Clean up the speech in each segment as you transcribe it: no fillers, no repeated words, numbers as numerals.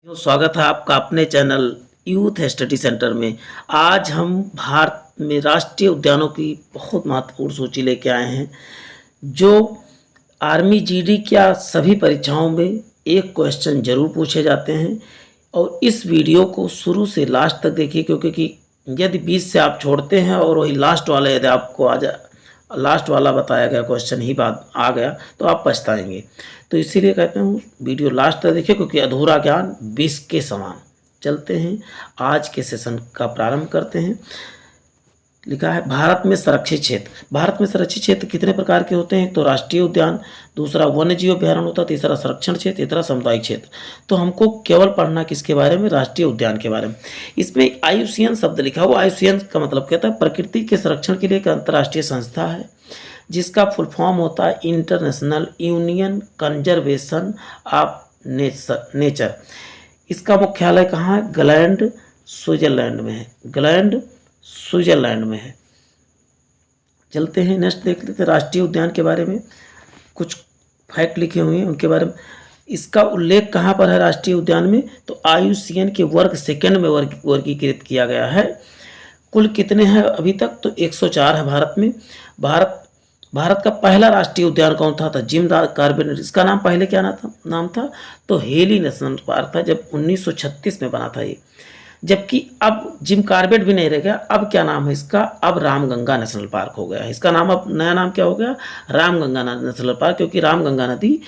स्वागत है आपका अपने चैनल यूथ स्टडी सेंटर में। आज हम भारत में राष्ट्रीय उद्यानों की बहुत महत्वपूर्ण सूची लेके आए हैं, जो आर्मी जीडी क्या सभी परीक्षाओं में एक क्वेश्चन जरूर पूछे जाते हैं। और इस वीडियो को शुरू से लास्ट तक देखिए, क्योंकि यदि बीच से आप छोड़ते हैं और वही लास्ट वाला यदि आपको लास्ट वाला बताया गया क्वेश्चन ही बात आ गया तो आप पछताएंगे। तो इसीलिए कहते हैं वीडियो लास्ट तक देखिए, क्योंकि अधूरा ज्ञान विष के समान। चलते हैं आज के सेशन का प्रारंभ करते हैं। लिखा है भारत में संरक्षित क्षेत्र। भारत में संरक्षित क्षेत्र कितने प्रकार के होते हैं? तो राष्ट्रीय उद्यान, दूसरा वन्य जीव अभ्यारण्य होता है, तीसरा संरक्षण क्षेत्र, तीसरा सामुदायिक क्षेत्र। तो हमको केवल पढ़ना किसके बारे में? राष्ट्रीय उद्यान के बारे में। इसमें आईयूसीएन शब्द लिखा हुआ। आईयूसीएन का मतलब कहता है प्रकृति के संरक्षण के लिए एक अंतर्राष्ट्रीय संस्था है, जिसका फुल फॉर्म होता है international union conservation of nature. इसका मुख्यालय कहाँ है? ग्लैंड, स्विट्जरलैंड में है। ग्लैंड, स्विट्जरलैंड में है। चलते हैं नेक्स्ट देख लेते हैं राष्ट्रीय उद्यान के बारे में। कुछ फैक्ट लिखे हुए हैं उनके बारे में। इसका उल्लेख कहाँ पर है राष्ट्रीय उद्यान में? तो आईयूसीएन के वर्ग सेकंड में वर्गीकृत किया गया है। कुल कितने हैं अभी तक? तो 104 है भारत में। भारत का पहला राष्ट्रीय उद्यान कौन था? Jim Corbett. इसका नाम पहले क्या नाम था? तो हेली नेशनल पार्क था, जब 1936 में बना था ये। जबकि अब जिम कॉर्बेट भी नहीं रह गया। अब क्या नाम है इसका? अब रामगंगा नेशनल पार्क हो गया है। इसका नाम अब नया नाम क्या हो गया? रामगंगा नेशनल पार्क, क्योंकि रामगंगा नदी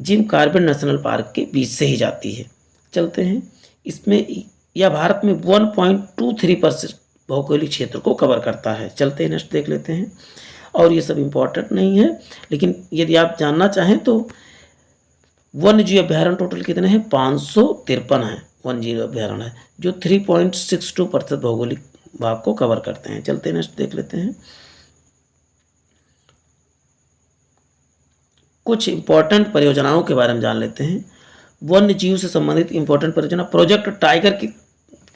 जिम कॉर्बेट नेशनल पार्क के बीच से ही जाती है। चलते हैं इसमें, यह भारत में 1.23% भौगोलिक क्षेत्र को कवर करता है। चलते हैं नेक्स्ट देख लेते हैं। और ये सब इम्पोर्टेंट नहीं है, लेकिन यदि आप जानना चाहें तो वन्य जीव अभ्यारण्य टोटल कितने हैं? 553 हैं वन्य जीव अभ्यारण्य है, जो 3.62% भौगोलिक भाग को कवर करते हैं। चलते हैं नेक्स्ट देख लेते हैं। कुछ इंपॉर्टेंट परियोजनाओं के बारे में जान लेते हैं। वन्य जीव से संबंधित इंपॉर्टेंट परियोजना प्रोजेक्ट टाइगर की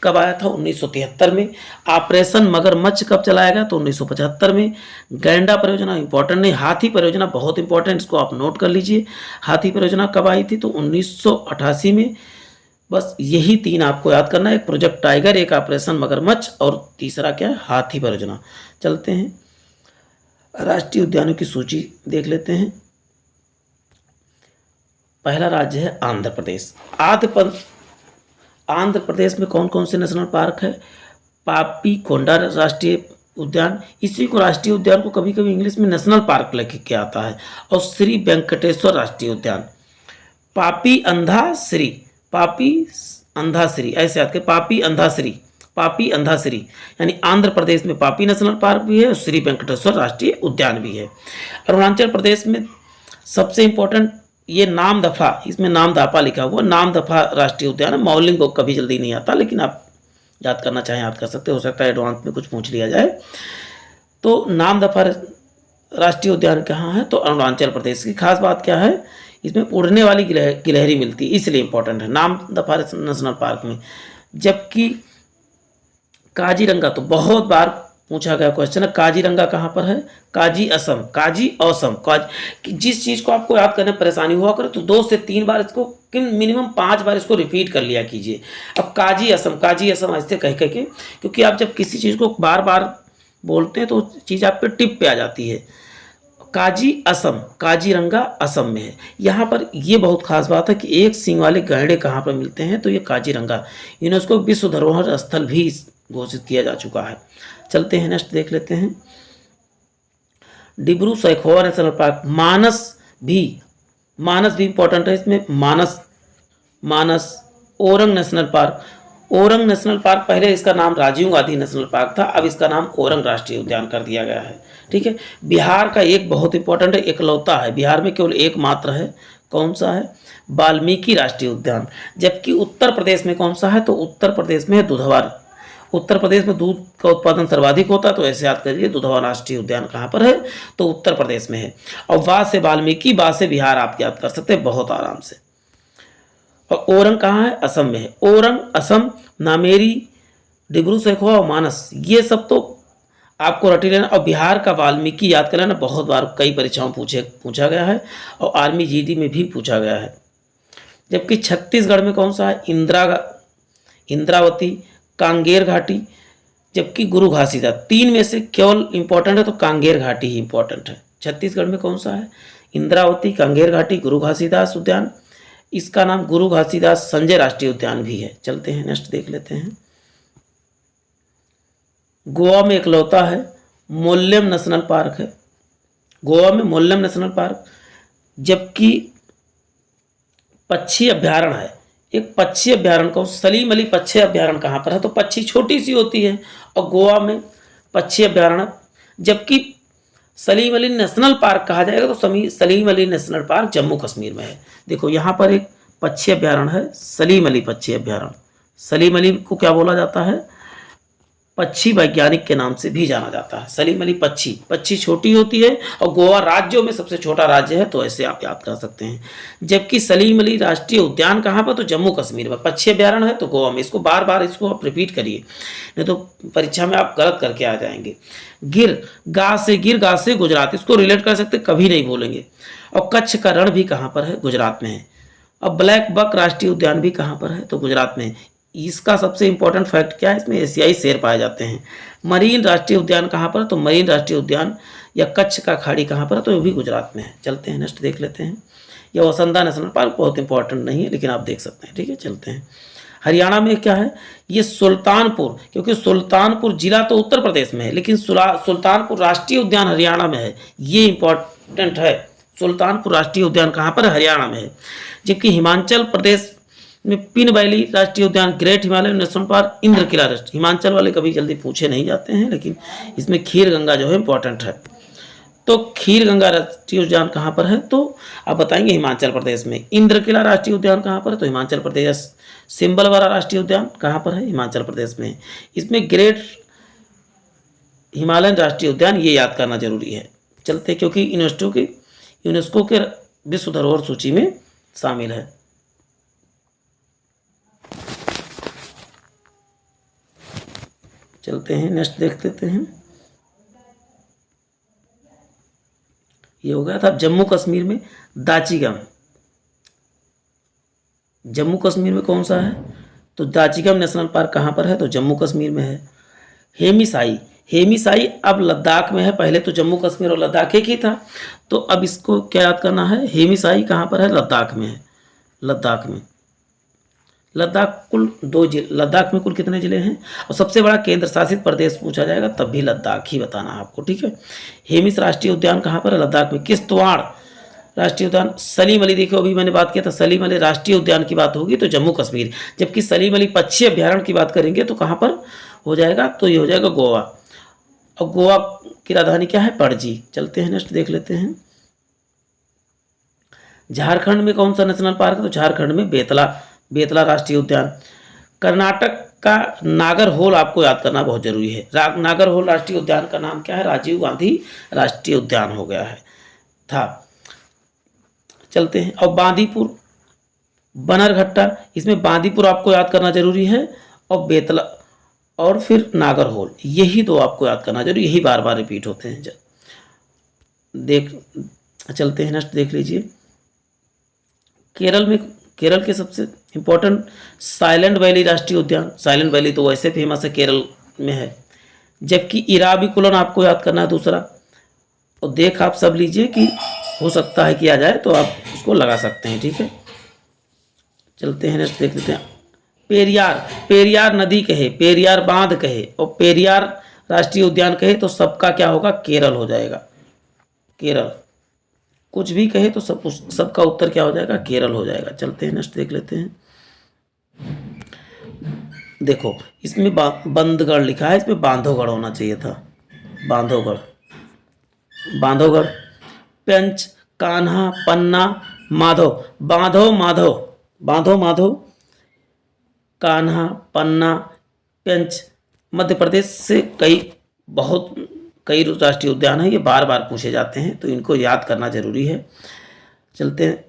कब आया था? 1973 में। ऑपरेशन मगरमच्छ कब चलाया गया? तो 1975 में। गैंडा परियोजना इंपॉर्टेंट नहीं। हाथी परियोजना बहुत इंपॉर्टेंट, इसको आप नोट कर लीजिए। हाथी परियोजना कब आई थी? तो 1988 में। बस यही तीन आपको याद करना है, एक प्रोजेक्ट टाइगर, एक ऑपरेशन मगरमच्छ और तीसरा क्या है? हाथी परियोजना। चलते हैं राष्ट्रीय उद्यानों की सूची देख लेते हैं। पहला राज्य है आंध्र प्रदेश। आंध्र प्रदेश में कौन कौन से नेशनल पार्क है? पापी कोंडा राष्ट्रीय उद्यान। इसी को राष्ट्रीय उद्यान को कभी कभी इंग्लिश में नेशनल पार्क लिख के आता है। और श्री वेंकटेश्वर राष्ट्रीय उद्यान। पापी अंधाश्री ऐसे याद के, पापी अंधाश्री यानी आंध्र प्रदेश में पापी नेशनल पार्क भी है और श्री वेंकटेश्वर राष्ट्रीय उद्यान भी है। अरुणाचल प्रदेश में सबसे इंपॉर्टेंट ये नामदफा, इसमें नामदफा लिखा हुआ, नामदफा राष्ट्रीय उद्यान है। मॉडलिंग को कभी जल्दी नहीं आता, लेकिन आप याद करना चाहें याद कर सकते हो सकता है एडवांस में कुछ पूछ लिया जाए। तो नामदफा राष्ट्रीय उद्यान कहाँ है? तो अरुणाचल प्रदेश की। खास बात क्या है? इसमें उड़ने वाली गिलहरी मिलती है, इसलिए इंपॉर्टेंट है नामदफा नेशनल पार्क में। जबकि काजीरंगा तो बहुत बार पूछा गया क्वेश्चन है। काजीरंगा कहाँ पर है? काजी असम। जिस चीज़ को आपको याद करने में परेशानी हुआ करे तो 2 से 3 बार इसको, मिनिमम 5 बार इसको रिपीट कर लिया कीजिए। अब काजी असम ऐसे कह के, क्योंकि आप जब किसी चीज़ को बार बार बोलते हैं तो चीज़ आप पे टिप पे आ जाती है। काजीरंगा असम में है। यहाँ पर ये बहुत खास बात है कि एक सींग वाले गैंडे कहाँ पर मिलते हैं? तो ये काजीरंगा। यूनेस्को विश्व धरोहर स्थल भी घोषित किया जा चुका है। चलते हैं नेक्स्ट देख लेते हैं। Dibru Saikhowa national park. मानस भी इंपॉर्टेंट है इसमें। Manas Orang national park. Orang national park, पहले इसका नाम राजीव गांधी नेशनल पार्क था, अब इसका नाम ओरंग राष्ट्रीय उद्यान कर दिया गया है। ठीक है। बिहार का एक बहुत इंपॉर्टेंट है, एकलौता है, बिहार में केवल एक मात्र है। कौन सा है? वाल्मीकि राष्ट्रीय उद्यान। जबकि उत्तर प्रदेश में कौन सा है? तो उत्तर प्रदेश में है दुधवा। उत्तर प्रदेश में दूध का उत्पादन सर्वाधिक होता है, तो ऐसे याद करिए दुधवा राष्ट्रीय उद्यान कहाँ पर है? तो उत्तर प्रदेश में है। और वा से वाल्मीकि, बा से बिहार आप याद कर सकते हैं बहुत आराम से। और ओरंग कहाँ है? असम में है। ओरंग असम, नामेरी, डिब्रू सैखोवा और मानस, ये सब तो आपको रटी लेना। और बिहार का वाल्मीकि याद कर लेना, बहुत बार कई परीक्षाओं पूछा गया है और आर्मी जीडी में भी पूछा गया है। जबकि छत्तीसगढ़ में कौन सा है, इंद्रावती, कांगेर घाटी, जबकि गुरु घासीदास। तीन में से केवल इंपॉर्टेंट है तो कांगेर घाटी ही इंपॉर्टेंट है। छत्तीसगढ़ में कौन सा है, इंद्रावती, कांगेर घाटी, गुरु घासीदास उद्यान। इसका नाम गुरु घासीदास संजय राष्ट्रीय उद्यान भी है। चलते हैं नेक्स्ट देख लेते हैं। गोवा में इकलौता है मोल्लेम नेशनल पार्क है, गोवा में मोल्लेम नेशनल पार्क। जबकि पक्षी अभ्यारण्य है, एक पक्षी अभ्यारण्य को सलीम अली पक्षी अभ्यारण्य कहाँ पर है, तो पक्षी छोटी सी होती है और गोवा में पक्षी अभ्यारण्य। जबकि सलीम अली नेशनल पार्क कहा जाएगा तो सलीम अली नेशनल पार्क जम्मू कश्मीर में है। देखो यहाँ पर एक पक्षी अभ्यारण्य है, सलीम अली पक्षी अभ्यारण्य। सलीम अली को क्या बोला जाता है, पक्षी वैज्ञानिक के नाम से भी जाना जाता है। सलीम अली पक्षी छोटी होती है और गोवा राज्यों में सबसे छोटा राज्य है, तो ऐसे आप याद कर सकते हैं। जबकि सलीम अली राष्ट्रीय उद्यान कहाँ पर, तो जम्मू कश्मीर में। पक्षी अभ्यारण्य है तो गोवा में। इसको बार बार इसको आप रिपीट करिए, नहीं तो परीक्षा में आप गलत करके आ जाएंगे। गिर, गा से गुजरात, इसको रिलेट कर सकते, कभी नहीं बोलेंगे। और कच्छ का रण भी कहाँ पर है, गुजरात में है। अब ब्लैक बक राष्ट्रीय उद्यान भी कहाँ पर है, तो गुजरात में है। इसका सबसे इंपॉर्टेंट फैक्ट क्या है, इसमें एशियाई शेर पाए जाते हैं। मरीन राष्ट्रीय उद्यान कहाँ पर, तो मरीन राष्ट्रीय उद्यान या कच्छ का खाड़ी कहाँ पर है, तो ये भी गुजरात में है। चलते हैं नेक्स्ट देख लेते हैं। यह वसंदा नेशनल पार्क बहुत इंपॉर्टेंट नहीं है, लेकिन आप देख सकते हैं, ठीक है। चलते हैं हरियाणा में क्या है, ये सुल्तानपुर, क्योंकि सुल्तानपुर जिला तो उत्तर प्रदेश में है, लेकिन सुल्तानपुर राष्ट्रीय उद्यान हरियाणा में है, ये इंपॉर्टेंट है। सुल्तानपुर राष्ट्रीय उद्यान कहाँ पर है, हरियाणा में है। जबकि हिमाचल प्रदेश में पिन वैली राष्ट्रीय उद्यान, great Himalayan national park, Indrakila राष्ट्रीय। हिमाचल वाले कभी जल्दी पूछे नहीं जाते हैं, लेकिन इसमें खीर गंगा जो है इंपॉर्टेंट है। तो खीर गंगा राष्ट्रीय उद्यान कहाँ पर है, तो आप बताएंगे हिमाचल प्रदेश में। इंद्रकिला राष्ट्रीय उद्यान कहाँ पर है, तो हिमाचल प्रदेश। सिंबलवाड़ा राष्ट्रीय उद्यान कहाँ पर है, हिमाचल प्रदेश में। इसमें ग्रेट हिमालयन राष्ट्रीय उद्यान, ये याद करना जरूरी है। चलते, क्योंकि यूनेस्को के विश्व धरोहर सूची में शामिल है। चलते हैं नेक्स्ट देख लेते हैं। ये हो गया था जम्मू कश्मीर में दाचिगम। जम्मू कश्मीर में कौन सा है, तो दाचिगम नेशनल पार्क कहाँ पर है, तो जम्मू कश्मीर में है। हेमीसाई अब लद्दाख में है, पहले तो जम्मू कश्मीर और लद्दाख एक ही था, तो अब इसको क्या याद करना है, हेमीसाई कहाँ पर है, लद्दाख में है। लद्दाख में कुल कितने जिले हैं, और सबसे बड़ा केंद्र शासित प्रदेश पूछा जाएगा तब भी लद्दाख ही बताना है आपको, ठीक है। हेमिस राष्ट्रीय उद्यान कहाँ पर है, लद्दाख में। किश्तवाड़ राष्ट्रीय उद्यान, सलीम अली, देखो अभी मैंने बात किया था, सलीम अली राष्ट्रीय उद्यान की बात होगी तो जम्मू कश्मीर। जबकि सलीम अली पक्षी अभ्यारण्य की बात करेंगे तो कहाँ पर हो जाएगा, तो ये हो जाएगा गोवा। और गोवा की राजधानी क्या है, पणजी। चलते हैं नेक्स्ट देख लेते हैं। झारखंड में कौन सा नेशनल पार्क है, तो झारखंड में बेतला राष्ट्रीय उद्यान। कर्नाटक का नागरहोल आपको याद करना बहुत जरूरी है। नागरहोल राष्ट्रीय उद्यान का नाम क्या है, राजीव गांधी राष्ट्रीय उद्यान हो गया है था। चलते हैं, और बांदीपुर बनरघट्टा, इसमें बांदीपुर आपको याद करना जरूरी है, और बेतला और फिर नागरहोल, यही दो आपको याद करना जरूरी, यही बार बार रिपीट होते हैं। चलते हैं नेक्स्ट देख लीजिए। केरल के सबसे इम्पोर्टेंट साइलेंट वैली राष्ट्रीय उद्यान। साइलेंट वैली तो वैसे फेमस है, केरल में है। जबकि इराविकुलम आपको याद करना है दूसरा, और देख आप सब लीजिए कि हो सकता है कि आ जाए तो आप उसको लगा सकते हैं, ठीक है। चलते हैं नेक्स्ट देख लेते हैं। पेरियार नदी कहे, पेरियार बांध कहे और पेरियार राष्ट्रीय उद्यान कहे तो सबका क्या होगा, केरल हो जाएगा। केरल कुछ भी कहे तो सबका उत्तर क्या हो जाएगा, केरल हो जाएगा। चलते हैं नेक्स्ट देख लेते हैं। देखो इसमें बंदगढ़ लिखा है, इसमें बांधवगढ़ होना चाहिए था, बांधवगढ़। पेंच, कान्हा, पन्ना, माधव, माधव, कान्हा, पन्ना, पेंच। मध्य प्रदेश से कई राष्ट्रीय उद्यान हैं, ये बार बार पूछे जाते हैं तो इनको याद करना जरूरी है। चलते हैं,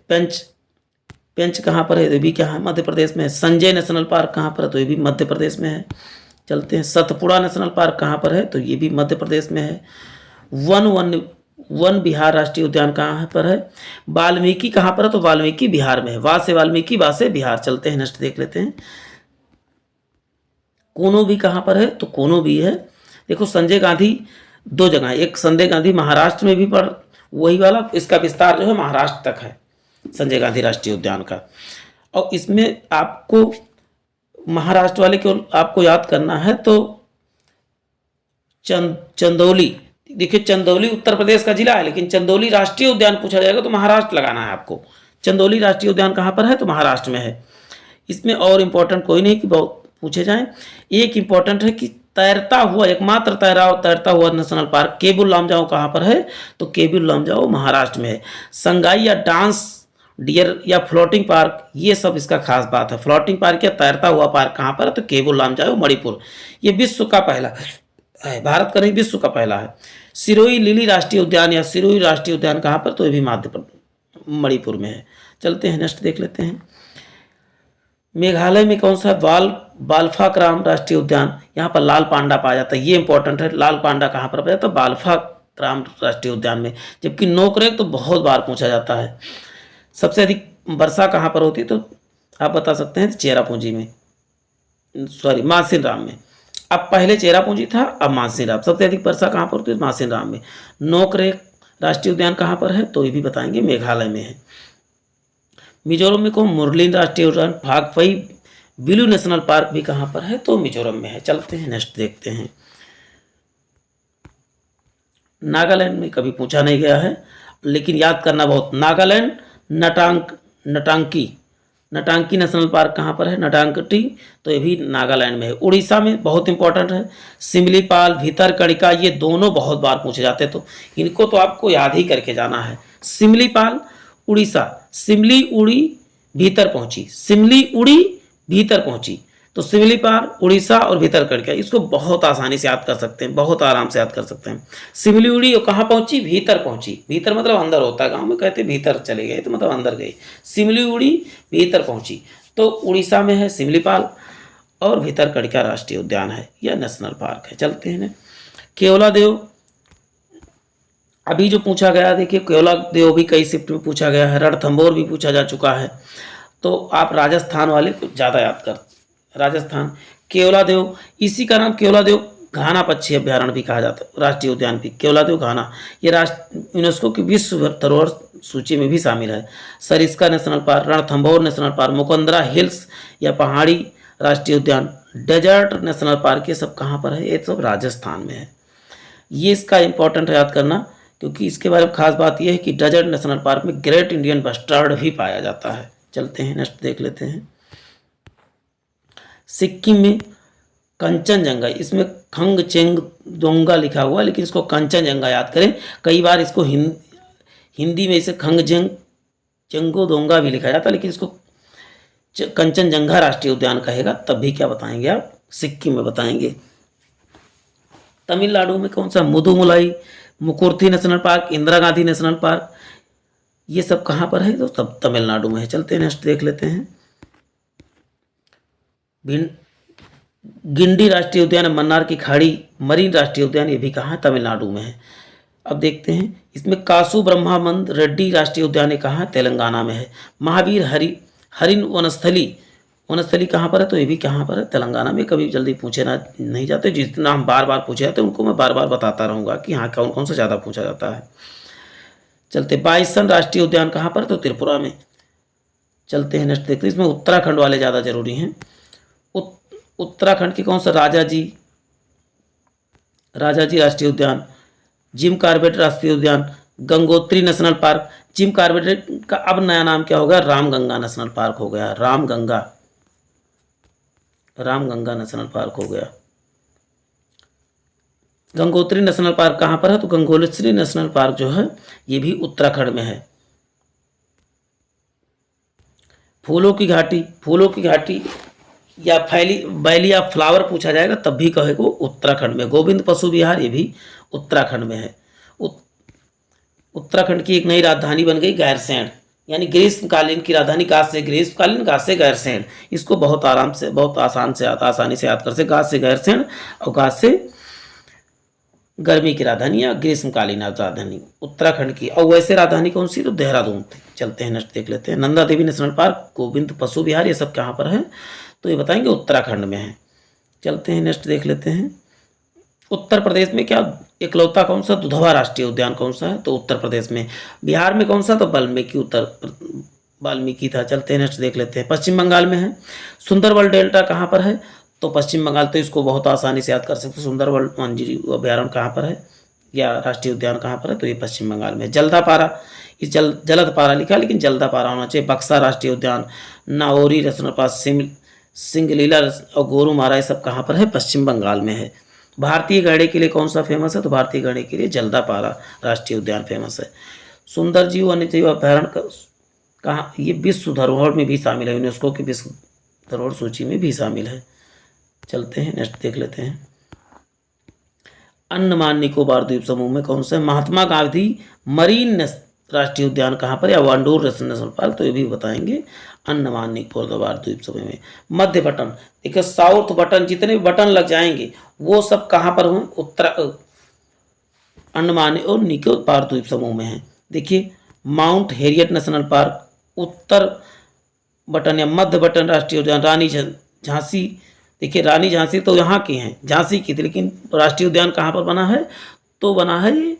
पेंच कहाँ पर है, ये भी क्या है, मध्य प्रदेश में है। संजय नेशनल पार्क कहाँ पर है, तो ये भी मध्य प्रदेश में है। चलते हैं, सतपुड़ा नेशनल पार्क कहाँ पर है, तो ये भी मध्य प्रदेश में है। वन विहार राष्ट्रीय उद्यान कहाँ पर है? वाल्मीकि कहाँ पर है? तो वाल्मीकि बिहार में है। वा से वाल्मीकि, बा से बिहार। चलते हैं नेक्स्ट देख लेते हैं। कोनो भी कहाँ पर है? तो कोनो भी है। देखो संजय गांधी दो जगह है, एक संजय गांधी महाराष्ट्र में भी पड़, वही वाला, इसका विस्तार जो है महाराष्ट्र तक है संजय गांधी राष्ट्रीय उद्यान का। और इसमें आपको महाराष्ट्र वाले को आपको याद करना है तो चंदौली, देखिए चंदौली उत्तर प्रदेश का जिला है, लेकिन चंदौली राष्ट्रीय उद्यान पूछा जाएगा तो महाराष्ट्र लगाना है आपको। चंदौली राष्ट्रीय उद्यान कहाँ पर है? तो महाराष्ट्र में है। इसमें और इम्पोर्टेंट कोई नहीं कि बहुत पूछे जाएं। एक इम्पोर्टेंट है कि तैरता हुआ, एकमात्र तैरता हुआ नेशनल पार्क केबुल लामजाओ कहाँ पर है? तो केबुल लामजाओ महाराष्ट्र में है। संगाई या डांस डियर या फ्लोटिंग पार्क, ये सब इसका खास बात है। फ्लोटिंग पार्क या तैरता हुआ पार्क कहाँ पर है? तो केबुल लामजाओ मणिपुर। ये विश्व का पहला है, भारत का नहीं विश्व का पहला है। सिरोही लिली राष्ट्रीय उद्यान या सिरोही राष्ट्रीय उद्यान कहाँ पर? तो ये भी मध्य प्रदेश मणिपुर में है। चलते हैं नेक्स्ट देख लेते हैं। मेघालय में कौन सा? बाल्फाक्राम राष्ट्रीय उद्यान, यहाँ पर लाल पांडा पाया जाता है। ये इंपॉर्टेंट है, लाल पांडा कहाँ पर पाया जाता है? बाल्फाक्राम राष्ट्रीय उद्यान में। जबकि नोकरेक तो बहुत बार पूछा जाता है। सबसे अधिक वर्षा कहाँ पर होती है? तो आप बता सकते हैं चेरापूंजी में, सॉरी मासिन राम में। अब पहले चेरापूंजी था, अब मासिन राम। सबसे अधिक वर्षा कहाँ पर होती है? मासिन राम में। नोकरेक राष्ट्रीय उद्यान कहाँ पर है? तो ये भी बताएंगे, मेघालय में है। मिजोरम में को मुरलिन राष्ट्रीय उद्यान, फागफई बिलू नेशनल पार्क भी कहाँ पर है? तो मिजोरम में है। चलते हैं नेक्स्ट देखते हैं। नागालैंड में कभी पूछा नहीं गया है, लेकिन याद करना बहुत। नागालैंड नटांकी नेशनल पार्क कहाँ पर है? नटांकटी, तो ये भी नागालैंड में है। उड़ीसा में बहुत इंपॉर्टेंट है सिमलीपाल, भीतरकनिका, ये दोनों बहुत बार पूछे जाते हैं, तो इनको तो आपको याद ही करके जाना है। सिमलीपाल उड़ीसा, सिमली उड़ी भीतर पहुंची, सिमली उड़ी भीतर पहुंची, तो सिमलीपाल उड़ीसा और भीतरकनिका, इसको बहुत आसानी से याद कर सकते हैं, बहुत आराम से याद कर सकते हैं। सिमली उड़ी कहाँ पहुंची? भीतर पहुंची। भीतर मतलब अंदर होता है, गांव में कहते हैं भीतर चले गए, तो मतलब अंदर गए। सिमली उड़ी भीतर पहुंची, तो उड़ीसा में है सिमलीपाल और भीतरकनिका राष्ट्रीय उद्यान है या नेशनल पार्क है। चलते हैं ना। केवलादेव अभी जो पूछा गया, देखिए केवलादेव भी कई शिफ्ट में पूछा गया है, रणथंभौर भी पूछा जा चुका है, तो आप राजस्थान वाले को ज़्यादा याद कर। राजस्थान केवलादेव, इसी का नाम केवलादेव घाना पक्षी अभ्यारण्य भी कहा जाता है, राष्ट्रीय उद्यान भी केवलादेव घाना। ये यूनेस्को की विश्व धरोहर सूची में भी शामिल है। Sariska national park, Ranthambore national park, Mukundra hills या पहाड़ी राष्ट्रीय उद्यान, डेजर्ट नेशनल पार्क, ये सब कहाँ पर है? ये सब राजस्थान में है। ये इसका इंपॉर्टेंट है याद करना, क्योंकि इसके बारे में खास बात यह है कि डेजर्ट नेशनल पार्क में ग्रेट इंडियन बस्टर्ड भी पाया जाता है। चलते हैं नेक्स्ट देख लेते हैं। सिक्किम में कंचनजंगा, इसमें खंगचेंगदोंगा लिखा हुआ है, लेकिन इसको कंचनजंगा याद करें। कई बार इसको हिंदी में इसे खंगचेंगदोंगा भी लिखा जाता है, लेकिन इसको कंचनजंगा राष्ट्रीय उद्यान कहेगा, तब भी क्या बताएंगे आप? सिक्किम में बताएंगे। तमिलनाडु में कौन सा? Mudumalai, Mukurthi national park, Indira Gandhi national park, ये सब कहाँ पर है? तो सब तमिलनाडु में है। चलते हैं नेक्स्ट देख लेते हैं। गिंडी राष्ट्रीय उद्यान, मन्नार की खाड़ी मरीन राष्ट्रीय उद्यान, ये भी कहाँ है? तमिलनाडु में है। अब देखते हैं इसमें कासु ब्रह्मानंद रेड्डी राष्ट्रीय उद्यान कहाँ है? तेलंगाना में है। महावीर हरिन वनस्थली कहाँ पर है? तो ये भी कहाँ पर है? तेलंगाना में। कभी जल्दी पूछे ना नहीं जाते, जितना हम बार बार पूछे जाते हैं उनको मैं बार बार बताता रहूँगा कि हाँ कौन कौन सा ज़्यादा पूछा जाता है। चलते बाइसन राष्ट्रीय उद्यान कहाँ पर? तो त्रिपुरा में। चलते हैं नेक्स्ट देखते हैं। इसमें उत्तराखंड वाले ज़्यादा जरूरी हैं। उत्तराखंड की कौन सा? राजाजी राष्ट्रीय उद्यान, जिम कॉर्बेट राष्ट्रीय उद्यान, Gangotri national park. Jim Corbett का अब नया नाम क्या हो गया? रामगंगा नेशनल पार्क हो गया। रामगंगा नेशनल पार्क हो गया। गंगोत्री नेशनल पार्क कहाँ पर है? तो गंगोत्री नेशनल पार्क जो है ये भी उत्तराखंड में है। फूलों की घाटी या वैली ऑफ फ्लावर पूछा जाएगा तब भी कहेगा उत्तराखंड में। गोविंद पशु विहार, ये भी उत्तराखंड में है। उत्तराखंड की एक नई राजधानी बन गई गैरसैंण, यानी ग्रीष्मकालीन की राजधानी। गाज से ग्रीष्मकालीन, गाज से गैरसैंण। इसको बहुत आसानी से याद कर से गाज से गैरसैंण और गाज से गर्मी की राजधानी या ग्रीष्मकालीन राजधानी उत्तराखंड की। और वैसे राजधानी कौन सी, तो देहरादून थी। चलते हैं नेक्स्ट देख लेते हैं। नंदा देवी नेशनल पार्क, गोविंद पशु विहार, ये सब कहाँ पर है, तो ये बताएंगे उत्तराखंड में है। चलते हैं नेक्स्ट देख लेते हैं। उत्तर प्रदेश में क्या इकलौता कौन सा दुधवा राष्ट्रीय उद्यान कौन सा है, तो उत्तर प्रदेश में। बिहार में कौन सा, तो वाल्मीकि था। चलते हैं नेक्स्ट देख लेते हैं। पश्चिम बंगाल में है। सुंदरबन डेल्टा कहाँ पर है, तो पश्चिम बंगाल, तो इसको बहुत आसानी से याद कर सकते हैं। सुंदरबन वन्यजीव अभ्यारण्य कहाँ पर है या राष्ट्रीय उद्यान कहाँ पर है, तो ये पश्चिम बंगाल में। जलदापारा, इस जलदपारा लिखा लेकिन जलदापारा होना चाहिए। बक्सा राष्ट्रीय उद्यान, नाओरी नेशनल पार्क, सिंगलीला और गोरुमारा, ये सब कहाँ पर है, पश्चिम बंगाल में है। भारतीय गैंडे के लिए कौन सा फेमस है, तो भारतीय गैंडे के लिए जलदापारा राष्ट्रीय उद्यान फेमस है। सुंदर जीव वन्यजीव अभ्यारण्य कहाँ, ये विश्व धरोहर में भी शामिल है, यूनेस्को की विश्व धरोहर सूची में भी शामिल है। चलते हैं नेक्स्ट देख लेते हैं। अंडमान निकोबार द्वीप समूह में कौन सा है, महात्मा गांधी मरीन राष्ट्रीय उद्यान कहाँ पर, या वांडूर नेशनल पार्क, तो ये भी बताएंगे अंडमान निकोबार द्वीप समूह में। मध्य बटन, देखिए साउथ बटन, जितने भी बटन लग जाएंगे वो सब कहाँ पर हुए, अंडमान और निकोबार द्वीप समूह में है। देखिए माउंट हेरियट नेशनल पार्क, उत्तर बटन या मध्य बटन राष्ट्रीय उद्यान, रानी झांसी। देखिए रानी झांसी तो यहाँ की हैं, झांसी की थी, लेकिन राष्ट्रीय उद्यान कहाँ पर बना है, तो बना है ये